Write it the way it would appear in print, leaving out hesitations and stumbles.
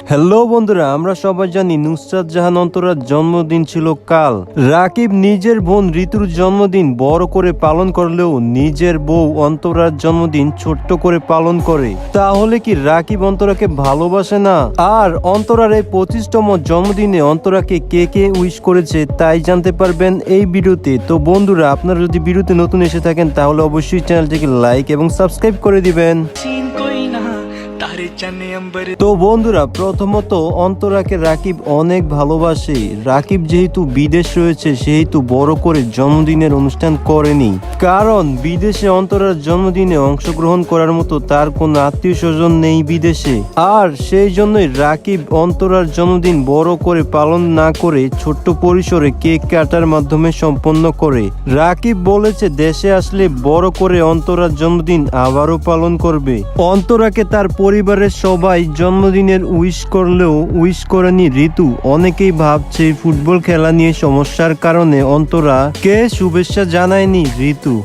Hello বন্ধুরা, আমরা সবাই জানি নুসরাত জাহান অন্তরার জন্মদিন ছিল কাল। রাকিব নিজের বোন ঋতুর জন্মদিন বড় করে পালন করলেও নিজের বউ অন্তরার জন্মদিন ছোট্ট করে পালন করে। তাহলে কি রাকিব অন্তরাকে ভালোবাসে না? আর অন্তরার এই 25তম জন্মদিনে অন্তরাকে কে কে উইশ করেছে তাই জানতে পারবেন এই ভিডিওতে। তো বন্ধুরা, আপনারা যদি ভিডিওতে নতুন এসে থাকেন তাহলে অবশ্যই চ্যানেলটিকে লাইক এবং সাবস্ক্রাইব করে দিবেন। তো বন্ধুরা, প্রথমত অন্তরাকে রাকিব অনেক ভালোবাসে। রাকিব যেহেতু বিদেশ রয়েছে সেহেতু বড় করে জন্মদিনের অনুষ্ঠান করেনি, কারণ বিদেশে অন্তরার জন্মদিনে অংশগ্রহণ করার মতো তার কোনো আত্মীয় স্বজন নেই বিদেশে। আর সেই জন্যই রাকিব অন্তরার জন্মদিন বড় করে পালন না করে ছোট্ট পরিসরে কেক কাটার মাধ্যমে সম্পন্ন করে। রাকিব বলেছে দেশে আসলে বড় করে অন্তরার জন্মদিন আবারও পালন করবে। অন্তরাকে তার পরিবারের সবাই জন্মদিনের উইশ করলেও উইশ করেনি ঋতু। অনেকেই ভাবছে ফুটবল খেলা নিয়ে সমস্যার কারণে অন্তরা কে শুভেচ্ছা জানায়নি ঋতু।